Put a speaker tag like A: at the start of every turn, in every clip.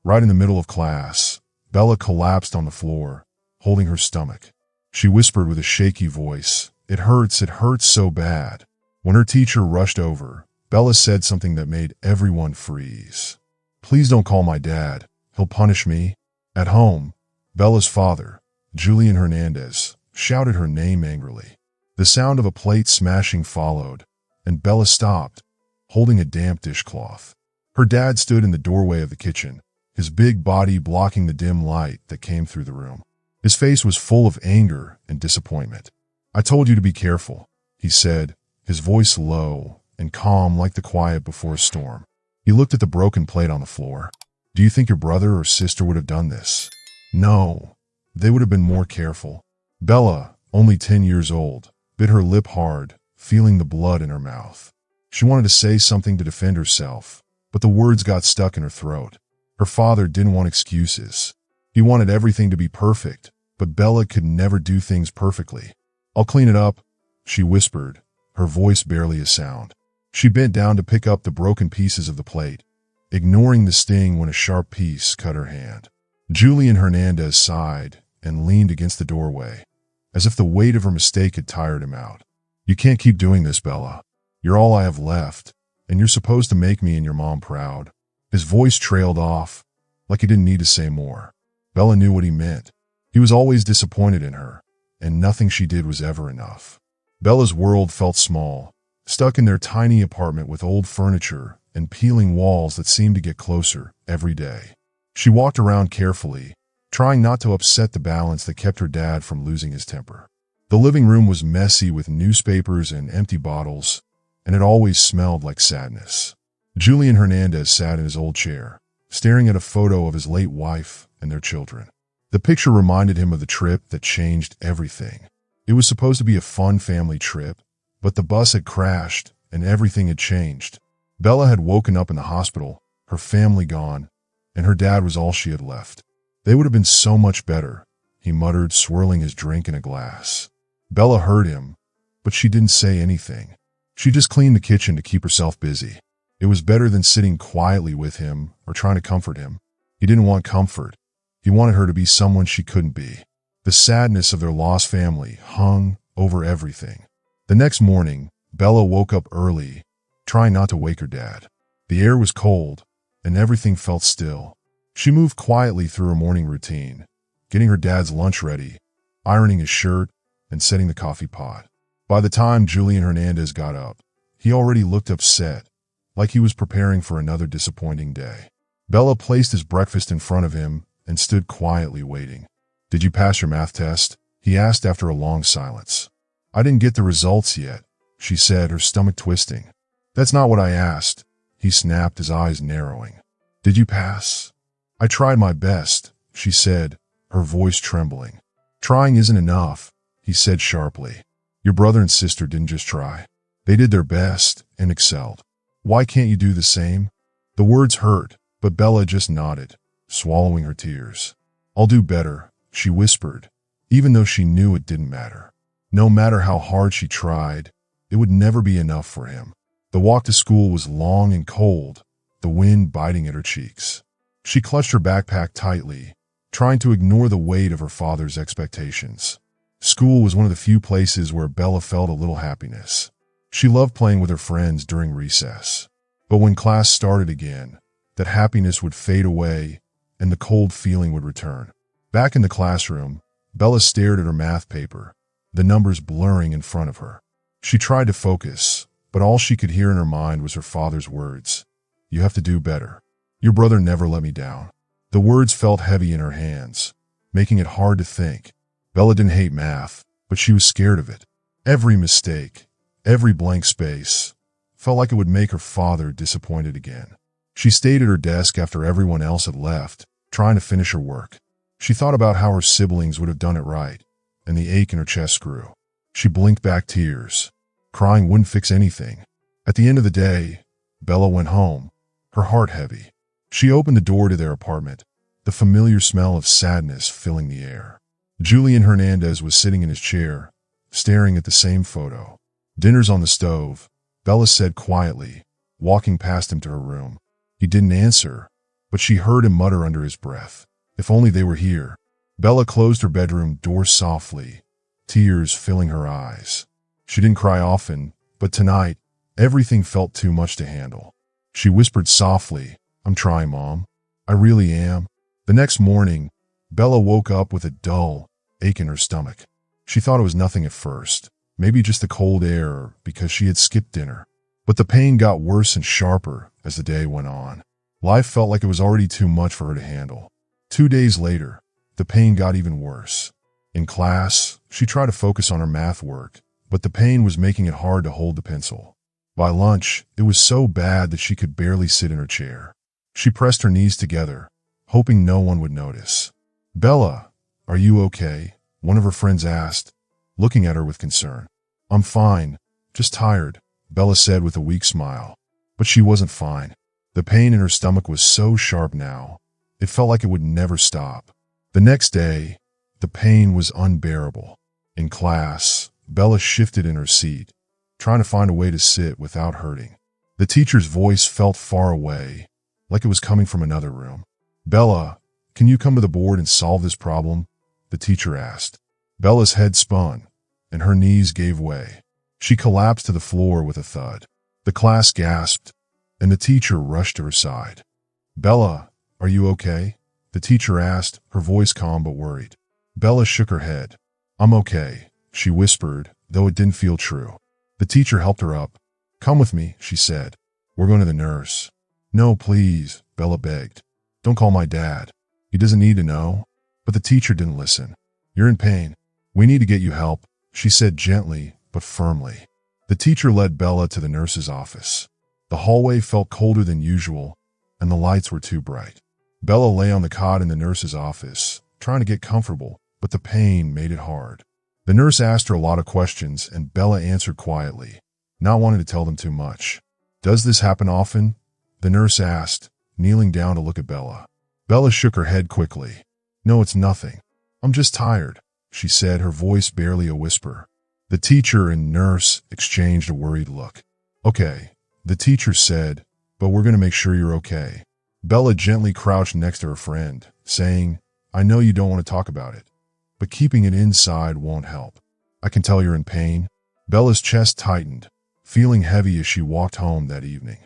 A: Right in the middle of class, Bella collapsed on the floor, holding her stomach. She whispered with a shaky voice, it hurts so bad." When her teacher rushed over, Bella said something that made everyone freeze. "Please don't call my dad. He'll punish me." At home, Bella's father, Julian Hernandez, shouted her name angrily. The sound of a plate smashing followed, and Bella stopped, holding a damp dishcloth. Her dad stood in the doorway of the kitchen, his big body blocking the dim light that came through the room. His face was full of anger and disappointment. "I told you to be careful," he said, his voice low and calm like the quiet before a storm. He looked at the broken plate on the floor. "Do you think your brother or sister would have done this?" "No, they would have been more careful." Bella, only 10 years old, bit her lip hard, feeling the blood in her mouth. She wanted to say something to defend herself, but the words got stuck in her throat. Her father didn't want excuses. He wanted everything to be perfect, but Bella could never do things perfectly. "I'll clean it up," she whispered, her voice barely a sound. She bent down to pick up the broken pieces of the plate, ignoring the sting when a sharp piece cut her hand. Julian Hernandez sighed and leaned against the doorway, as if the weight of her mistake had tired him out. "You can't keep doing this, Bella. You're all I have left, and you're supposed to make me and your mom proud." His voice trailed off, like he didn't need to say more. Bella knew what he meant. He was always disappointed in her, and nothing she did was ever enough. Bella's world felt small, stuck in their tiny apartment with old furniture and peeling walls that seemed to get closer every day. She walked around carefully, trying not to upset the balance that kept her dad from losing his temper. The living room was messy with newspapers and empty bottles, and it always smelled like sadness. Julian Hernandez sat in his old chair, staring at a photo of his late wife and their children. The picture reminded him of the trip that changed everything. It was supposed to be a fun family trip, but the bus had crashed and everything had changed. Bella had woken up in the hospital, her family gone, and her dad was all she had left. "They would have been so much better," he muttered, swirling his drink in a glass. Bella heard him, but she didn't say anything. She just cleaned the kitchen to keep herself busy. It was better than sitting quietly with him or trying to comfort him. He didn't want comfort. He wanted her to be someone she couldn't be. The sadness of their lost family hung over everything. The next morning, Bella woke up early, trying not to wake her dad. The air was cold, and everything felt still. She moved quietly through her morning routine, getting her dad's lunch ready, ironing his shirt, and setting the coffee pot. By the time Julian Hernandez got up, he already looked upset, like he was preparing for another disappointing day. Bella placed his breakfast in front of him and stood quietly waiting. "Did you pass your math test?" he asked after a long silence. "I didn't get the results yet," she said, her stomach twisting. "That's not what I asked," he snapped, his eyes narrowing. "Did you pass?" "I tried my best," she said, her voice trembling. "Trying isn't enough," he said sharply. "Your brother and sister didn't just try. They did their best and excelled. Why can't you do the same?" The words hurt, but Bella just nodded, swallowing her tears. "I'll do better," she whispered, even though she knew it didn't matter. No matter how hard she tried, it would never be enough for him. The walk to school was long and cold, the wind biting at her cheeks. She clutched her backpack tightly, trying to ignore the weight of her father's expectations. School was one of the few places where Bella felt a little happiness. She loved playing with her friends during recess. But when class started again, that happiness would fade away and the cold feeling would return. Back in the classroom, Bella stared at her math paper, the numbers blurring in front of her. She tried to focus, but all she could hear in her mind was her father's words. "You have to do better. Your brother never let me down." The words felt heavy in her hands, making it hard to think. Bella didn't hate math, but she was scared of it. Every mistake, every blank space, felt like it would make her father disappointed again. She stayed at her desk after everyone else had left, trying to finish her work. She thought about how her siblings would have done it right, and the ache in her chest grew. She blinked back tears. Crying wouldn't fix anything. At the end of the day, Bella went home, her heart heavy. She opened the door to their apartment, the familiar smell of sadness filling the air. Julian Hernandez was sitting in his chair, staring at the same photo. "Dinner's on the stove," Bella said quietly, walking past him to her room. He didn't answer, but she heard him mutter under his breath, "If only they were here." Bella closed her bedroom door softly, tears filling her eyes. She didn't cry often, but tonight, everything felt too much to handle. She whispered softly, "I'm trying, Mom. I really am." The next morning, Bella woke up with a dull ache in her stomach. She thought it was nothing at first, maybe just the cold air because she had skipped dinner. But the pain got worse and sharper as the day went on. Life felt like it was already too much for her to handle. 2 days later, the pain got even worse. In class, she tried to focus on her math work, but the pain was making it hard to hold the pencil. By lunch, it was so bad that she could barely sit in her chair. She pressed her knees together, hoping no one would notice. "Bella, are you okay?" one of her friends asked, looking at her with concern. "I'm fine, just tired," Bella said with a weak smile. But she wasn't fine. The pain in her stomach was so sharp now, it felt like it would never stop. The next day, the pain was unbearable. In class, Bella shifted in her seat, trying to find a way to sit without hurting. The teacher's voice felt far away, like it was coming from another room. "Bella, can you come to the board and solve this problem?" the teacher asked. Bella's head spun, and her knees gave way. She collapsed to the floor with a thud. The class gasped, and the teacher rushed to her side. "Bella, are you okay?" the teacher asked, her voice calm but worried. Bella shook her head. "I'm okay," she whispered, though it didn't feel true. The teacher helped her up. "Come with me," she said. "We're going to the nurse." "No, please," Bella begged. "Don't call my dad. He doesn't need to know." But the teacher didn't listen. "You're in pain. We need to get you help," she said gently but firmly. The teacher led Bella to the nurse's office. The hallway felt colder than usual, and the lights were too bright. Bella lay on the cot in the nurse's office, trying to get comfortable, but the pain made it hard. The nurse asked her a lot of questions, and Bella answered quietly, not wanting to tell them too much. "Does this happen often?" the nurse asked, kneeling down to look at Bella. Bella shook her head quickly. "No, it's nothing. I'm just tired," she said, her voice barely a whisper. The teacher and nurse exchanged a worried look. "Okay," the teacher said, "but we're going to make sure you're okay." Bella gently crouched next to her friend, saying, "I know you don't want to talk about it, but keeping it inside won't help. I can tell you're in pain." Bella's chest tightened, feeling heavy as she walked home that evening.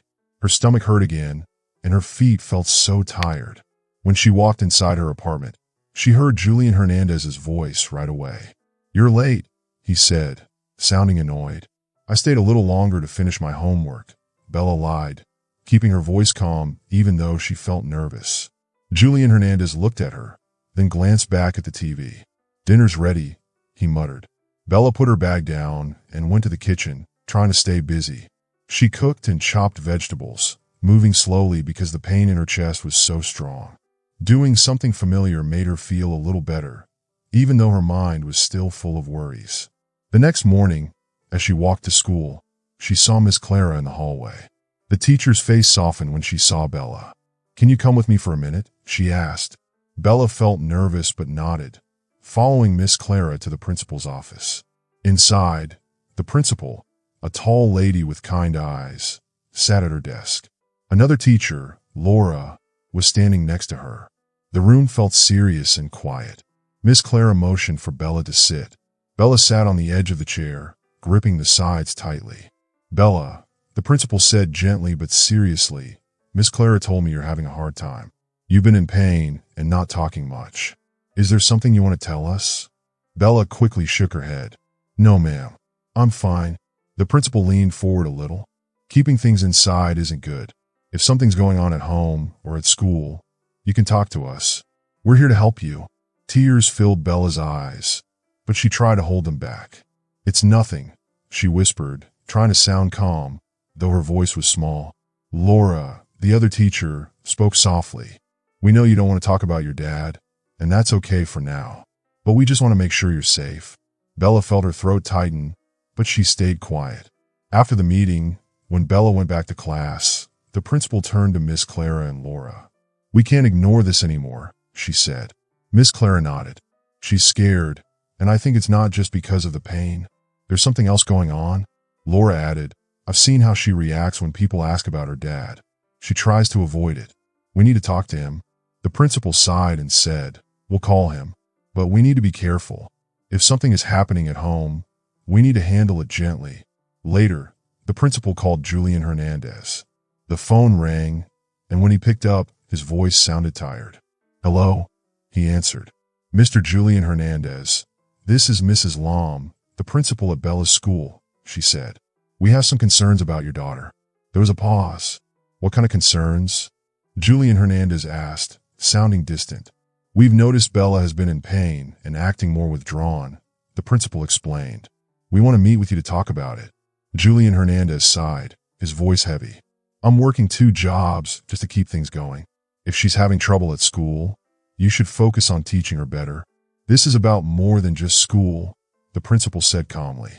A: Her stomach hurt again, and her feet felt so tired. When she walked inside her apartment, she heard Julian Hernandez's voice right away. "You're late," he said, sounding annoyed. "I stayed a little longer to finish my homework," Bella lied, keeping her voice calm even though she felt nervous. Julian Hernandez looked at her, then glanced back at the TV. "Dinner's ready," he muttered. Bella put her bag down and went to the kitchen, trying to stay busy. She cooked and chopped vegetables, moving slowly because the pain in her chest was so strong. Doing something familiar made her feel a little better, even though her mind was still full of worries. The next morning, as she walked to school, she saw Miss Clara in the hallway. The teacher's face softened when she saw Bella. "Can you come with me for a minute?" she asked. Bella felt nervous but nodded, following Miss Clara to the principal's office. Inside, the principal, a tall lady with kind eyes, sat at her desk. Another teacher, Laura, was standing next to her. The room felt serious and quiet. Miss Clara motioned for Bella to sit. Bella sat on the edge of the chair, gripping the sides tightly. "Bella," the principal said gently but seriously, "Miss Clara told me you're having a hard time. You've been in pain and not talking much. Is there something you want to tell us?" Bella quickly shook her head. "No, ma'am. I'm fine." The principal leaned forward a little. "Keeping things inside isn't good. If something's going on at home or at school, you can talk to us. We're here to help you." Tears filled Bella's eyes, but she tried to hold them back. "It's nothing," she whispered, trying to sound calm, though her voice was small. Laura, the other teacher, spoke softly. "We know you don't want to talk about your dad, and that's okay for now. But we just want to make sure you're safe." Bella felt her throat tighten, but she stayed quiet. After the meeting, when Bella went back to class, the principal turned to Miss Clara and Laura. "We can't ignore this anymore," she said. Miss Clara nodded. "She's scared, and I think it's not just because of the pain. There's something else going on." Laura added, "I've seen how she reacts when people ask about her dad. She tries to avoid it." We need to talk to him. The principal sighed and said, we'll call him. But we need to be careful. If something is happening at home, we need to handle it gently. Later, the principal called Julian Hernandez. The phone rang, and when he picked up, his voice sounded tired. Hello, he answered. Mr. Julian Hernandez, this is Mrs. Lom, the principal at Bella's school, she said. We have some concerns about your daughter. There was a pause. What kind of concerns? Julian Hernandez asked, sounding distant. We've noticed Bella has been in pain and acting more withdrawn, the principal explained. We want to meet with you to talk about it. Julian Hernandez sighed, his voice heavy. I'm working 2 jobs just to keep things going. If she's having trouble at school, you should focus on teaching her better. This is about more than just school, the principal said calmly.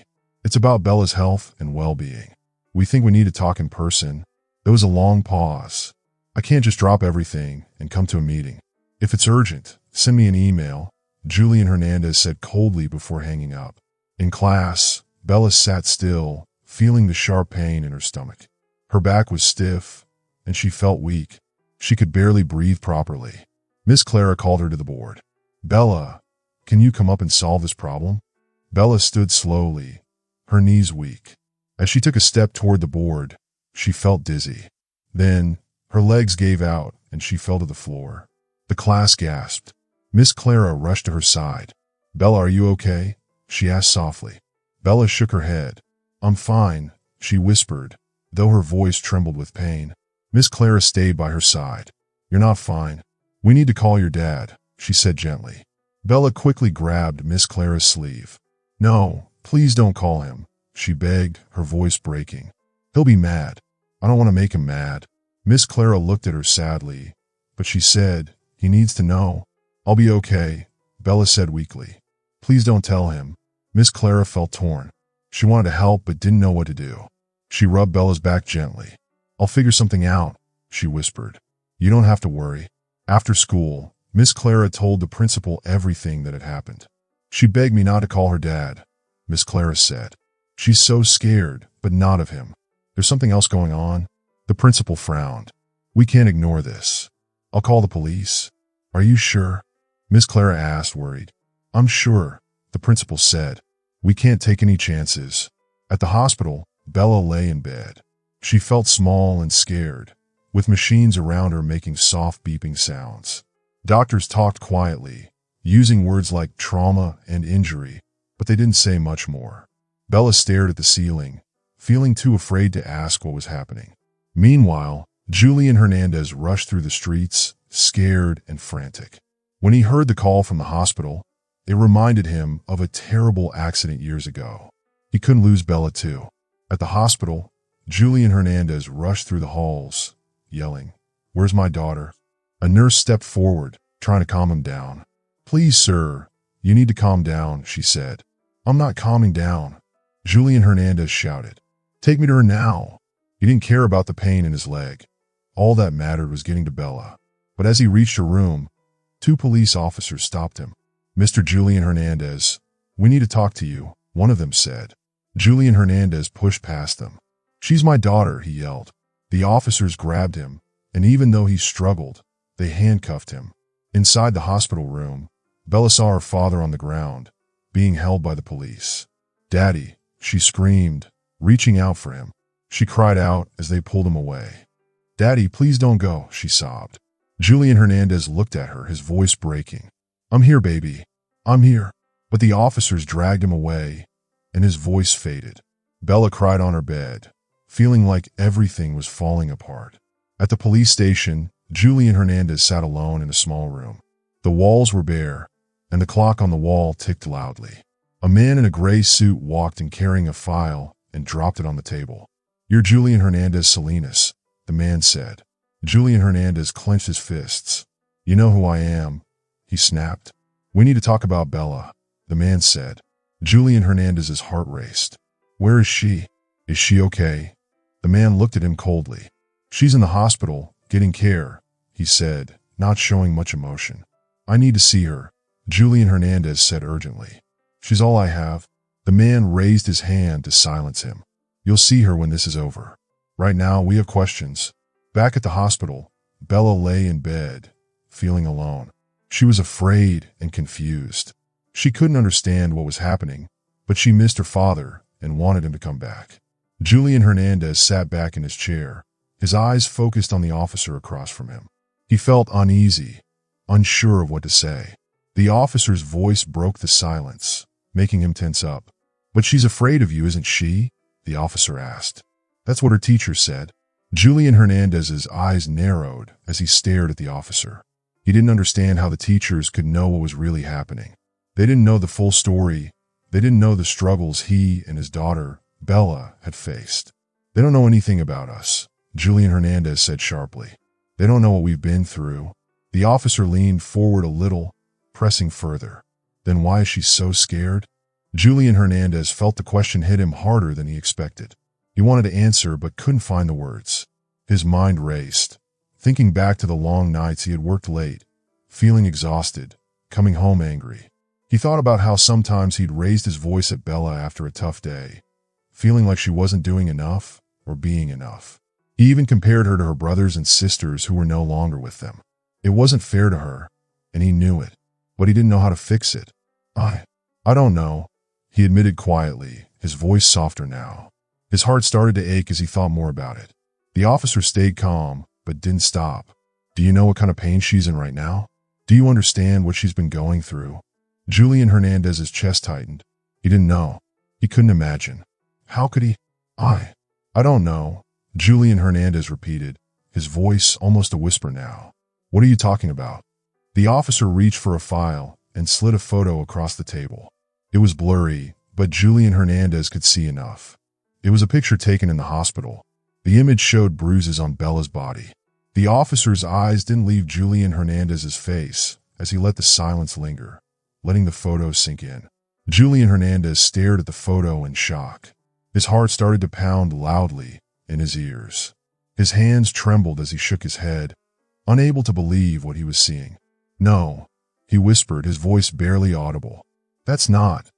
A: It's about Bella's health and well-being. We think we need to talk in person. There was a long pause. I can't just drop everything and come to a meeting. If it's urgent, send me an email, Julian Hernandez said coldly before hanging up. In class, Bella sat still, feeling the sharp pain in her stomach. Her back was stiff, and she felt weak. She could barely breathe properly. Miss Clara called her to the board. Bella, can you come up and solve this problem? Bella stood slowly, her knees weak. As she took a step toward the board, she felt dizzy. Then, her legs gave out and she fell to the floor. The class gasped. Miss Clara rushed to her side. Bella, are you okay? She asked softly. Bella shook her head. I'm fine, she whispered, though her voice trembled with pain. Miss Clara stayed by her side. You're not fine. We need to call your dad, she said gently. Bella quickly grabbed Miss Clara's sleeve. No, please don't call him, she begged, her voice breaking. He'll be mad. I don't want to make him mad. Miss Clara looked at her sadly, but she said, he needs to know. I'll be okay, Bella said weakly. Please don't tell him. Miss Clara felt torn. She wanted to help but didn't know what to do. She rubbed Bella's back gently. I'll figure something out, she whispered. You don't have to worry. After school, Miss Clara told the principal everything that had happened. She begged me not to call her dad, Miss Clara said. She's so scared, but not of him. There's something else going on. The principal frowned. We can't ignore this. I'll call the police. Are you sure? Miss Clara asked, worried. I'm sure, the principal said. We can't take any chances. At the hospital, Bella lay in bed. She felt small and scared, with machines around her making soft beeping sounds. Doctors talked quietly, using words like trauma and injury, but they didn't say much more. Bella stared at the ceiling, feeling too afraid to ask what was happening. Meanwhile, Julian Hernandez rushed through the streets, scared and frantic. When he heard the call from the hospital, it reminded him of a terrible accident years ago. He couldn't lose Bella too. At the hospital, Julian Hernandez rushed through the halls, yelling, Where's my daughter? A nurse stepped forward, trying to calm him down. Please, sir, you need to calm down, she said. I'm not calming down, Julian Hernandez shouted. Take me to her now. He didn't care about the pain in his leg. All that mattered was getting to Bella. But as he reached her room, 2 police officers stopped him. Mr. Julian Hernandez, we need to talk to you, one of them said. Julian Hernandez pushed past them. She's my daughter, he yelled. The officers grabbed him, and even though he struggled, they handcuffed him. Inside the hospital room, Bella saw her father on the ground, being held by the police. Daddy, she screamed, reaching out for him. She cried out as they pulled him away. Daddy, please don't go, she sobbed. Julian Hernandez looked at her, his voice breaking. I'm here, baby. I'm here. But the officers dragged him away, and his voice faded. Bella cried on her bed, feeling like everything was falling apart. At the police station, Julian Hernandez sat alone in a small room. The walls were bare, and the clock on the wall ticked loudly. A man in a gray suit walked in carrying a file and dropped it on the table. You're Julian Hernandez Salinas, the man said. Julian Hernandez clenched his fists. You know who I am, he snapped. We need to talk about Bella, the man said. Julian Hernandez's heart raced. Where is she? Is she okay? The man looked at him coldly. She's in the hospital, getting care, he said, not showing much emotion. I need to see her, Julian Hernandez said urgently. She's all I have. The man raised his hand to silence him. You'll see her when this is over. Right now, we have questions. Back at the hospital, Bella lay in bed, feeling alone. She was afraid and confused. She couldn't understand what was happening, but she missed her father and wanted him to come back. Julian Hernandez sat back in his chair, his eyes focused on the officer across from him. He felt uneasy, unsure of what to say. The officer's voice broke the silence, making him tense up. "But she's afraid of you, isn't she?" the officer asked. "That's what her teacher said." Julian Hernandez's eyes narrowed as he stared at the officer. He didn't understand how the teachers could know what was really happening. They didn't know the full story. They didn't know the struggles he and his daughter, Bella, had faced. "They don't know anything about us," Julian Hernandez said sharply. "They don't know what we've been through." The officer leaned forward a little, pressing further. "Then why is she so scared?" Julian Hernandez felt the question hit him harder than he expected. He wanted to answer but couldn't find the words. His mind raced, thinking back to the long nights he had worked late, feeling exhausted, coming home angry. He thought about how sometimes he'd raised his voice at Bella after a tough day, feeling like she wasn't doing enough or being enough. He even compared her to her brothers and sisters who were no longer with them. It wasn't fair to her, and he knew it, but he didn't know how to fix it. I don't know," he admitted quietly, his voice softer now. His heart started to ache as he thought more about it. The officer stayed calm, but didn't stop. "Do you know what kind of pain she's in right now? Do you understand what she's been going through?" Julian Hernandez's chest tightened. He didn't know. He couldn't imagine. How could he? I don't know," Julian Hernandez repeated, his voice almost a whisper now. "What are you talking about?" The officer reached for a file and slid a photo across the table. It was blurry, but Julian Hernandez could see enough. It was a picture taken in the hospital. The image showed bruises on Bella's body. The officer's eyes didn't leave Julian Hernandez's face as he let the silence linger, letting the photo sink in. Julian Hernandez stared at the photo in shock. His heart started to pound loudly in his ears. His hands trembled as he shook his head, unable to believe what he was seeing. "No," he whispered, his voice barely audible. That's not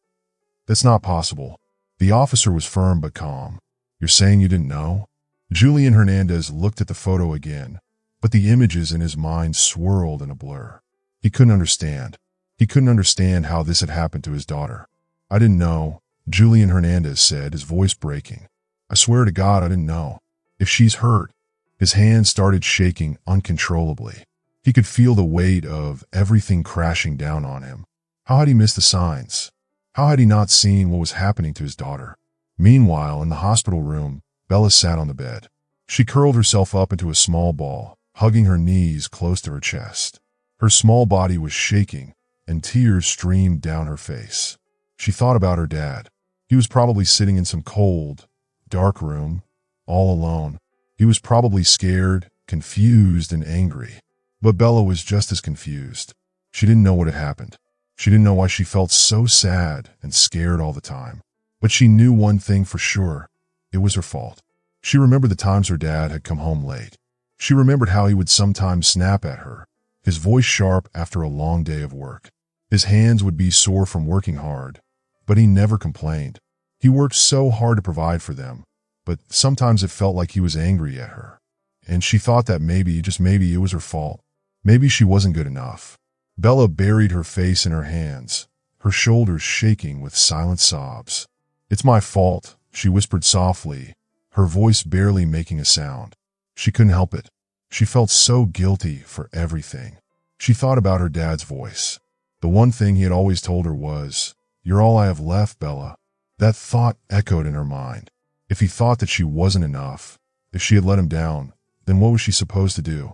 A: possible." The officer was firm but calm. "You're saying you didn't know?" Julian Hernandez looked at the photo again, but the images in his mind swirled in a blur. He couldn't understand. He couldn't understand how this had happened to his daughter. "I didn't know," Julian Hernandez said, his voice breaking. "I swear to God I didn't know. If she's hurt." His hands started shaking uncontrollably. He could feel the weight of everything crashing down on him. How had he missed the signs? How had he not seen what was happening to his daughter? Meanwhile, in the hospital room, Bella sat on the bed. She curled herself up into a small ball, hugging her knees close to her chest. Her small body was shaking, and tears streamed down her face. She thought about her dad. He was probably sitting in some cold, dark room, all alone. He was probably scared, confused, and angry. But Bella was just as confused. She didn't know what had happened. She didn't know why she felt so sad and scared all the time. But she knew one thing for sure. It was her fault. She remembered the times her dad had come home late. She remembered how he would sometimes snap at her, his voice sharp after a long day of work. His hands would be sore from working hard, but he never complained. He worked so hard to provide for them, but sometimes it felt like he was angry at her. And she thought that maybe, just maybe, it was her fault. Maybe she wasn't good enough. Bella buried her face in her hands, her shoulders shaking with silent sobs. "It's my fault," she whispered softly, her voice barely making a sound. She couldn't help it. She felt so guilty for everything. She thought about her dad's voice. The one thing he had always told her was, "You're all I have left, Bella." That thought echoed in her mind. If he thought that she wasn't enough, if she had let him down, then what was she supposed to do?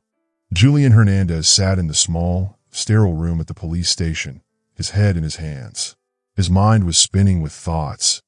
A: Julian Hernandez sat in the small, sterile room at the police station, his head in his hands. His mind was spinning with thoughts,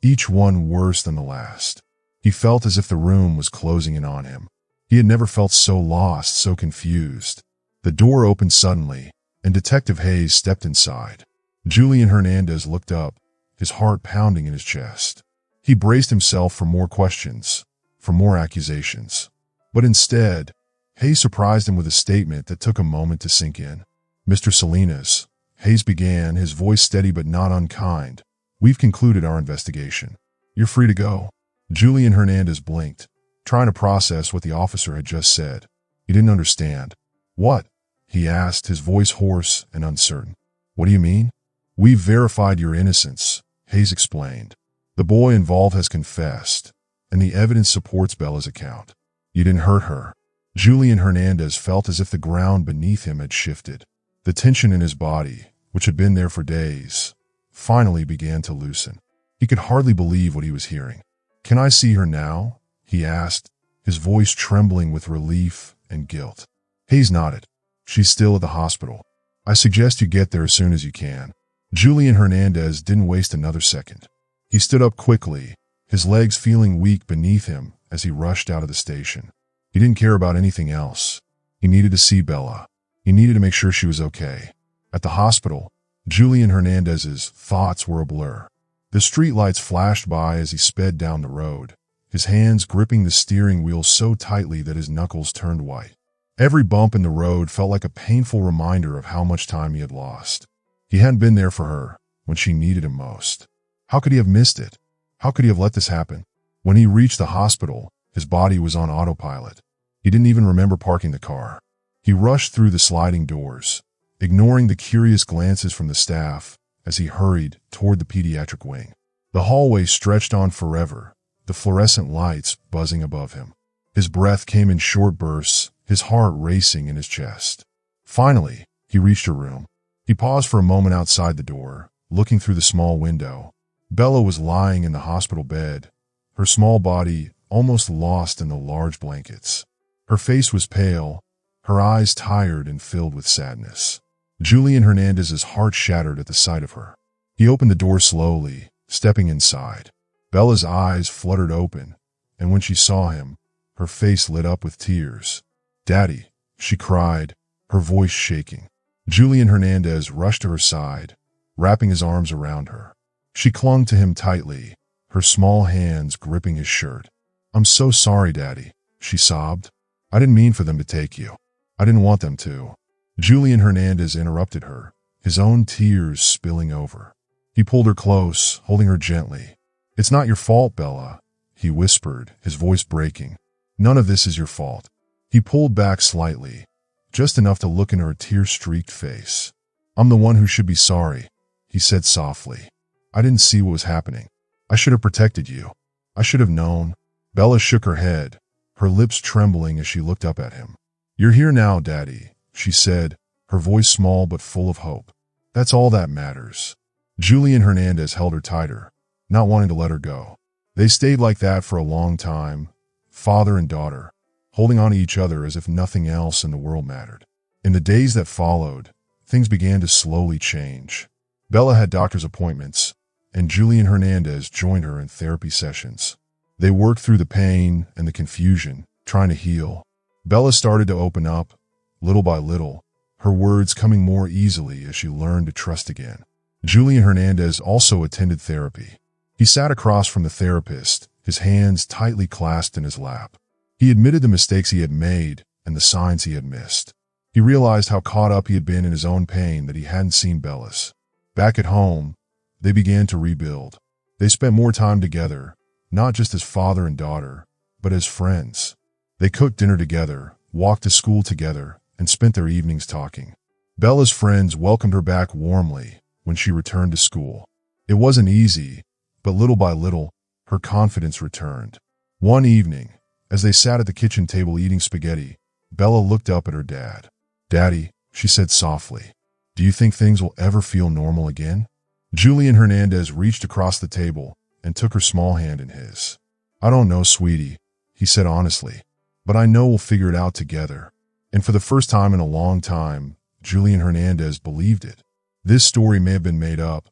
A: each one worse than the last. He felt as if the room was closing in on him. He had never felt so lost, so confused. The door opened suddenly, and Detective Hayes stepped inside. Julian Hernandez looked up, his heart pounding in his chest. He braced himself for more questions, for more accusations. But instead, Hayes surprised him with a statement that took a moment to sink in. "Mr. Salinas," Hayes began, his voice steady but not unkind, "we've concluded our investigation. You're free to go." Julian Hernandez blinked, trying to process what the officer had just said. He didn't understand. What? He asked, his voice hoarse and uncertain. What do you mean? We've verified your innocence, Hayes explained. The boy involved has confessed, and the evidence supports Bella's account. You didn't hurt her. Julian Hernandez felt as if the ground beneath him had shifted. The tension in his body, which had been there for days, finally began to loosen. He could hardly believe what he was hearing. Can I see her now? He asked, his voice trembling with relief and guilt. Hayes nodded. She's still at the hospital. I suggest you get there as soon as you can. Julian Hernandez didn't waste another second. He stood up quickly, his legs feeling weak beneath him as he rushed out of the station. He didn't care about anything else. He needed to see Bella. He needed to make sure she was okay. At the hospital, Julian Hernandez's thoughts were a blur. The streetlights flashed by as he sped down the road, his hands gripping the steering wheel so tightly that his knuckles turned white. Every bump in the road felt like a painful reminder of how much time he had lost. He hadn't been there for her when she needed him most. How could he have missed it? How could he have let this happen? When he reached the hospital, his body was on autopilot. He didn't even remember parking the car. He rushed through the sliding doors, ignoring the curious glances from the staff as he hurried toward the pediatric wing. The hallway stretched on forever, the fluorescent lights buzzing above him. His breath came in short bursts, his heart racing in his chest. Finally, he reached her room. He paused for a moment outside the door, looking through the small window. Bella was lying in the hospital bed, her small body almost lost in the large blankets. Her face was pale, her eyes tired and filled with sadness. Julian Hernandez's heart shattered at the sight of her. He opened the door slowly, stepping inside. Bella's eyes fluttered open, and when she saw him, her face lit up with tears. "Daddy," she cried, her voice shaking. Julian Hernandez rushed to her side, wrapping his arms around her. She clung to him tightly, her small hands gripping his shirt. "I'm so sorry, Daddy," she sobbed. "I didn't mean for them to take you. I didn't want them to." Julian Hernandez interrupted her, his own tears spilling over. He pulled her close, holding her gently. "It's not your fault, Bella," he whispered, his voice breaking. "None of this is your fault." He pulled back slightly, just enough to look in her tear-streaked face. "I'm the one who should be sorry," he said softly. "I didn't see what was happening. I should have protected you. I should have known." Bella shook her head, her lips trembling as she looked up at him. "You're here now, Daddy," she said, her voice small but full of hope. "That's all that matters." Julian Hernandez held her tighter, not wanting to let her go. They stayed like that for a long time, father and daughter, holding on to each other as if nothing else in the world mattered. In the days that followed, things began to slowly change. Bella had doctor's appointments, and Julian Hernandez joined her in therapy sessions. They worked through the pain and the confusion, trying to heal. Bella started to open up, little by little, her words coming more easily as she learned to trust again. Julian Hernandez also attended therapy. He sat across from the therapist, his hands tightly clasped in his lap. He admitted the mistakes he had made and the signs he had missed. He realized how caught up he had been in his own pain that he hadn't seen Bella's. Back at home, they began to rebuild. They spent more time together, not just as father and daughter, but as friends. They cooked dinner together, walked to school together, and spent their evenings talking. Bella's friends welcomed her back warmly when she returned to school. It wasn't easy, but little by little, her confidence returned. One evening, as they sat at the kitchen table eating spaghetti, Bella looked up at her dad. "Daddy," she said softly, "do you think things will ever feel normal again?" Julian Hernandez reached across the table and took her small hand in his. "I don't know, sweetie," he said honestly, "but I know we'll figure it out together." And for the first time in a long time, Julian Hernandez believed it. This story may have been made up,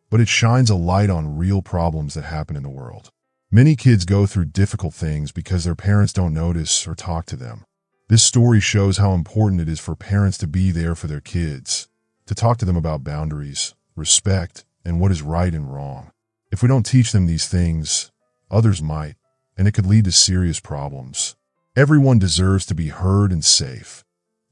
A: but it shines a light on real problems that happen in the world. Many kids go through difficult things because their parents don't notice or talk to them. This story shows how important it is for parents to be there for their kids, to talk to them about boundaries, respect, and what is right and wrong. If we don't teach them these things, others might, and it could lead to serious problems. Everyone deserves to be heard and safe,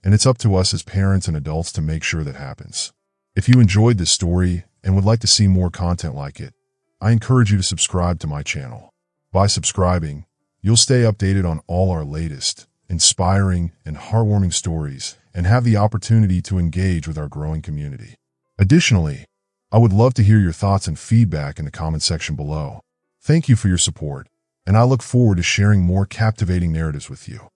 A: and it's up to us as parents and adults to make sure that happens. If you enjoyed this story and would like to see more content like it, I encourage you to subscribe to my channel. By subscribing, you'll stay updated on all our latest inspiring, and heartwarming stories and have the opportunity to engage with our growing community. Additionally, I would love to hear your thoughts and feedback in the comment section below. Thank you for your support, and I look forward to sharing more captivating narratives with you.